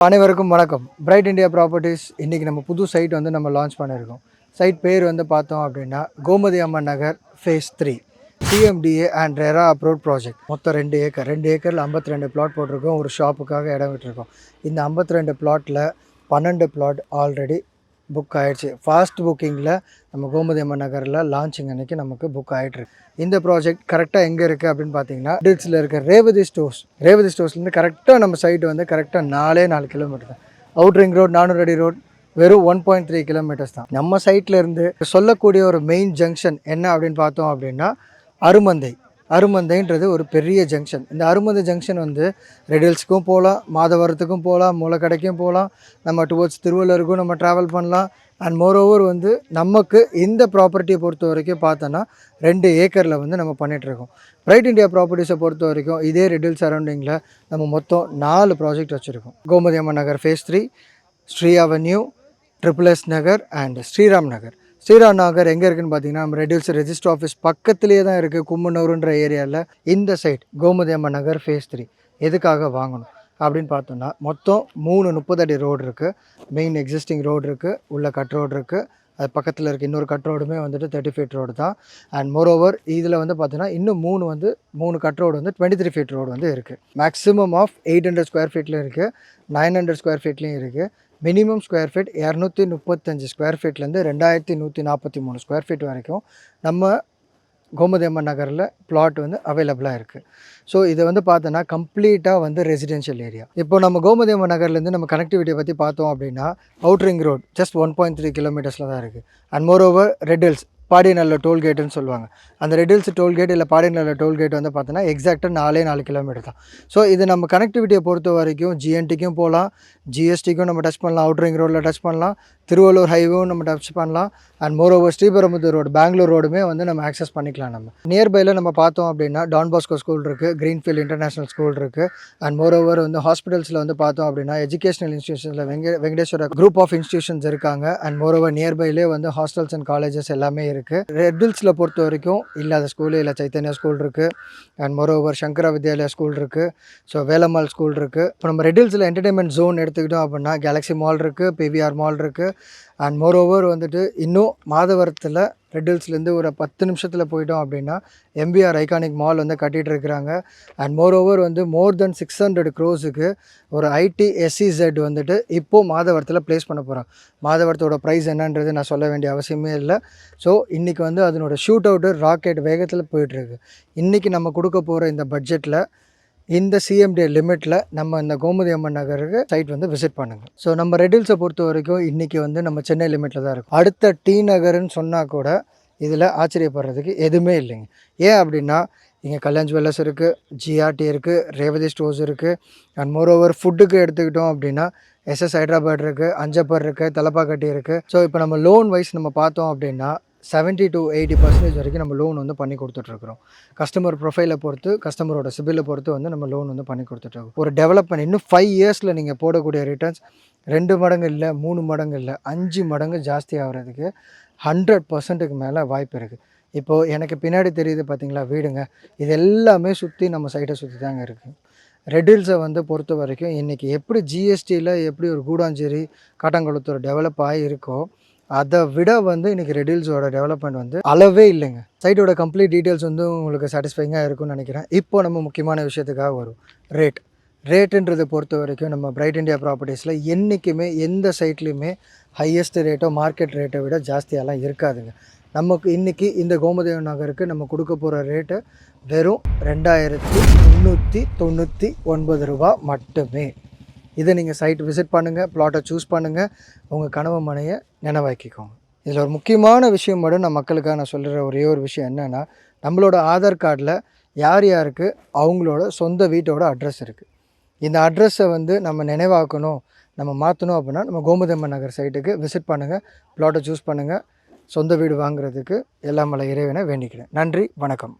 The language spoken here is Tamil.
அனைவருக்கும் வணக்கம். பிரைட் இந்தியா ப்ராப்பர்ட்டிஸ் இன்றைக்கி நம்ம புது சைட் வந்து நம்ம லான்ச் பண்ணியிருக்கோம். சைட் பேர் வந்து பார்த்தோம் அப்படின்னா Gomathi Amman Nagar phase 3 CMDA and RERA approved project. மொத்தம் 2 ஏக்கரில் 52 பிளாட் போட்டிருக்கோம். ஒரு ஷாப்புக்காக இடம் விட்டுருக்கோம். இந்த 52 பிளாட்டில் 12 பிளாட் ஆல்ரெடி புக் ஆகிடுச்சு. ஃபாஸ்ட் புக்கிங்கில் நம்ம கோமதி அம்மன் நகரில் லான்ச்சிங் அன்றைக்கி நமக்கு புக் ஆகிட்டுருக்கு. இந்த ப்ராஜெக்ட் கரெக்டாக எங்கே இருக்குது அப்படின்னு பார்த்தீங்கன்னா டில்ஸில் இருக்க ரேவதி ஸ்டோர்ஸ்லேருந்து கரெக்டாக நம்ம சைட்டு வந்து கரெக்டாக 4 கிலோமீட்டர் தான். அவுட்ரிங் ரோட் 400 அடி ரோட் வெறும் 1.3 கிலோமீட்டர்ஸ் தான். நம்ம சைட்லேருந்து சொல்லக்கூடிய ஒரு மெயின் ஜங்ஷன் என்ன அப்படின்னு பார்த்தோம் அப்படின்னா அருமந்தைன்றது ஒரு பெரிய ஜங்ஷன். இந்த அருமந்தை ஜங்ஷன் வந்து ரெடில்ஸ்க்கும் போகலாம், மாதவரத்துக்கும் போகலாம், மூலக்கடைக்கும் போகலாம், நம்ம டுவர்ட்ஸ் திருவள்ளூருக்கும் நம்ம ட்ராவல் பண்ணலாம். அண்ட் மோரோவர் வந்து நமக்கு இந்த ப்ராப்பர்ட்டியை பொறுத்த வரைக்கும் பார்த்தோன்னா 2 ஏக்கரில் வந்து நம்ம பண்ணிகிட்ருக்கோம். பிரைட் இந்தியா ப்ராப்பர்ட்டிஸை பொறுத்த வரைக்கும் இதே ரெடில் சரௌண்டிங்கில் நம்ம மொத்தம் 4 ப்ராஜெக்ட் வச்சுருக்கோம். Gomathi Amman Nagar phase 3, Sri Avenue, triple S Nagar and Sriram Nagar. Sriram Nagar எங்கே இருக்குதுன்னு பார்த்தீங்கன்னா நம்ம ரெடில்ஸ் ரெஜிஸ்டர் ஆஃபீஸ் பக்கத்துலேயே தான் இருக்குது. கும்மனூருன்ற ஏரியாவில் இந்த சைட் கோமதி அம்மன் நகர் ஃபேஸ் 3 எதுக்காக வாங்கணும் அப்படின்னு பார்த்தோன்னா மொத்தம் 30 அடி ரோடு இருக்குது. மெயின் எக்ஸிஸ்டிங் ரோடு இருக்குது, உள்ள கட் ரோடு இருக்குது. அது பக்கத்தில் இருக்க இன்னொரு கட் ரோடுமே வந்துட்டு 30 ஃபீட் ரோடு தான். அண்ட் மோரோவர் இதில் வந்து பார்த்தீங்கன்னா இன்னும் 3 கட் ரோடு வந்து 23 ஃபீட் ரோடு வந்து இருக்குது. மேக்ஸிமம் ஆஃப் 800 ஸ்கொயர் ஃபீட்லையும் இருக்குது, 900 ஸ்கொயர் ஃபீட்லேயும் இருக்குது. மினிமம் ஸ்கொயர் ஃபீட் 235 ஸ்கொயர் ஃபீட்லேருந்து 2143 ஸ்கொயர் ஃபீட் வரைக்கும் நம்ம கோமதி அம்மன் நகரில் பிளாட் வந்து அவைலபிளாக இருக்குது. ஸோ இதை வந்து பார்த்தோன்னா கம்ப்ளீட்டாக வந்து ரெசிடென்ஷியல் ஏரியா. இப்போ நம்ம கோமதி அம்மன் நகர்லேருந்து நம்ம கனெக்டிவிட்டியை பற்றி பார்த்தோம் அப்படின்னா அவுட்ரிங் ரோட் ஜஸ்ட் 1.3 கிலோமீட்டர்ஸில் தான் இருக்குது. அண்ட் மோரோவர் ரெடில்ஸ் பாடிநல்ல டோல்கேட்டுன்னு சொல்லுவாங்க. அந்த ரெடில்ஸ் டோல்கேட் இல்லை பாடிநல்ல டோல்கேட் வந்து பார்த்தோன்னா எக்ஸாக்டாக 4 கிலோமீட்டர் தான். ஸோ இது நம்ம கனெக்டிவிட்டியை பொறுத்த வரைக்கும் ஜிஎன்டிக்கும் போகலாம், ஜிஎஸ்டிக்கும் நம்ம டச் பண்ணலாம், அவுட்ரிங் ரோடில் டச் பண்ணலாம், திருவள்ளூர் ஹைவேவும் நம்ம டச் பண்ணலாம். And moreover Sriperumbudur road Bangalore ரோடுமே வந்து நம்ம ஆக்சஸ் பண்ணிக்கலாம். நம்ம நியர்பையில் நம்ம பார்த்தோம் அப்படின்னா டான் பாஸ்கோ ஸ்கூல் இருக்குது, கிரீன்ஃபீல்ட் இன்டர்நேஷனல் ஸ்கூல் இருக்குது. அண்ட் மோரோவர் வந்து ஹாஸ்பிட்டல்ஸில் வந்து பார்த்தோம் அப்படின்னா எஜுகேஷனல் இன்ஸ்டியூஷன்ஸில் வெங்கடேஸ்வர குரூப் ஆஃப் இன்ஸ்டியூஷன்ஸ் இருக்காங்க. அண்ட் மோரோவர் நியர்பைலே வந்து ஹாஸ்டல்ஸ் அண்ட் காலேஜஸ் எல்லாமே இருக்குது. ரெட்டில்ஸில் பொறுத்த வரைக்கும் இல்லாத ஸ்கூலு இல்லை சைத்தன்யா ஸ்கூல் இருக்குது. And moreover Sankara Vidyalaya school இருக்குது. ஸோ வேலம்மாள் ஸ்கூல் இருக்குது. இப்போ நம்ம ரெட்டில்ஸில் என்டர்டெயின்மெண்ட் ஜோன் எடுத்துக்கிட்டோம் அப்படின்னா கேலக்ஸி மால் இருக்குது, பிவிஆர் மால் இருக்குது. அண்ட் மோரோவர் வந்துட்டு இன்னும் மாதவரத்தில் ரெட்டில்ஸ்லேருந்து ஒரு 10 நிமிஷத்தில் போயிட்டோம் அப்படின்னா எம்பிஆர் ஐகானிக் மால் வந்து கட்டிகிட்டு இருக்கிறாங்க. அண்ட் மோரோவர் வந்து மோர் தென் 600 க்ரோஸுக்கு ஒரு ஐடி எஸ்இசெட் வந்துட்டு இப்போது மாதவரத்தில் ப்ளேஸ் பண்ண போகிறாங்க. மாதவரத்தோட ப்ரைஸ் என்னன்றது நான் சொல்ல வேண்டிய அவசியமே இல்லை. ஸோ இன்றைக்கி வந்து அதனோட ஷூட் அவுட்டு ராக்கெட் வேகத்தில் போயிட்டுருக்கு. இன்றைக்கி நம்ம கொடுக்க போகிற இந்த பட்ஜெட்டில் இந்த சிஎம்டி லிமிட்டில் நம்ம இந்த கோமதி அம்மன் நகருக்கு சைட் வந்து விசிட் பண்ணுங்கள். ஸோ நம்ம ரெட்டில்ஸை பொறுத்த வரைக்கும் இன்றைக்கி வந்து நம்ம சென்னை லிமிட்டில் தான் இருக்கும். அடுத்த டி நகர்னு சொன்னால் கூட இதில் ஆச்சரியப்படுறதுக்கு எதுவுமே இல்லைங்க. ஏன் அப்படின்னா இங்கே கல்யாண் ஜுவல்லர்ஸ் இருக்குது, ஜிஆர்டி இருக்குது, ரேவதி ஸ்டோர்ஸ் இருக்குது. அண்ட் மோரோவர் ஃபுட்டுக்கு எடுத்துக்கிட்டோம் அப்படின்னா எஸ்எஸ் ஹைட்ராபாட் இருக்குது, அஞ்சப்பர் இருக்குது, தலப்பாக்கட்டி இருக்குது. ஸோ இப்போ நம்ம லோன் வைஸ் நம்ம பார்த்தோம் அப்படின்னா 70 to 80% வரைக்கும் நம்ம லோன் வந்து பண்ணி கொடுத்துட்ருக்குறோம். கஸ்டமர் ப்ரொஃபைலை பொறுத்து, கஸ்டமரோட சிபிலை பொறுத்து வந்து நம்ம லோன் வந்து பண்ணி கொடுத்துட்ருக்கோம். ஒரு டெவலப்மெண்ட் இன்னும் 5 இயர்ஸில் நீங்கள் போடக்கூடிய ரிட்டர்ன்ஸ் 2 மடங்கு இல்லை, 3 மடங்கு இல்லை, 5 மடங்கு ஜாஸ்தி ஆகிறதுக்கு 100%க்கு மேலே வாய்ப்பு இருக்குது. இப்போது எனக்கு பின்னாடி தெரியுது பார்த்திங்களா வீடுங்க, இது எல்லாமே சுற்றி நம்ம சைட்டை சுற்றி தாங்க இருக்குது. ரெட்டில்ஸை வந்து பொறுத்த வரைக்கும் இன்றைக்கி எப்படி ஜிஎஸ்டியில் எப்படி ஒரு கூடாஞ்சேரி காட்டாங்குளத்தூர் டெவலப் ஆகி இருக்கோ அதை விட வந்து இன்றைக்கி ரெட்டில்ஸோட டெவலப்மெண்ட் வந்து அளவே இல்லைங்க. சைட்டோட கம்ப்ளீட் டீட்டெயில்ஸ் வந்து உங்களுக்கு சாட்டிஸ்ஃபைங்காக இருக்கும்னு நினைக்கிறேன். இப்போ நம்ம முக்கியமான விஷயத்துக்காக வரும். ரேட்டுன்றதை பொறுத்த வரைக்கும் நம்ம பிரைட் இந்தியா ப்ராப்பர்ட்டிஸில் என்றைக்குமே எந்த சைட்லேயுமே ஹையஸ்ட் ரேட்டோ மார்க்கெட் ரேட்டை விட ஜாஸ்தியாலாம் இருக்காதுங்க. நமக்கு இன்றைக்கி இந்த கோமதி நகருக்கு நம்ம கொடுக்க போகிற ரேட்டு வெறும் 2399 ரூபா மட்டுமே. இதை நீங்கள் சைட் விசிட் பண்ணுங்கள், ப்ளாட்டை சூஸ் பண்ணுங்கள், உங்கள் கனவு மனையை நினைவாக்கிக்கோங்க. இதில் ஒரு முக்கியமான விஷயம் மட்டும் நான் மக்களுக்காக நான் சொல்கிற ஒரே ஒரு விஷயம் என்னென்னா, நம்மளோட ஆதார் கார்டில் யார் யாருக்கு அவங்களோட சொந்த வீட்டோட அட்ரஸ் இருக்குது. இந்த அட்ரஸை வந்து நம்ம நினைவாக்கணும், நம்ம மாற்றணும் அப்படின்னா நம்ம கோமதி அம்மன் நகர் சைட்டுக்கு விசிட் பண்ணுங்கள், ப்ளாட்டை சூஸ் பண்ணுங்கள். சொந்த வீடு வாங்குறதுக்கு எல்லாம் வல்ல இறைவனை வேண்டிக்கிறேன். நன்றி, வணக்கம்.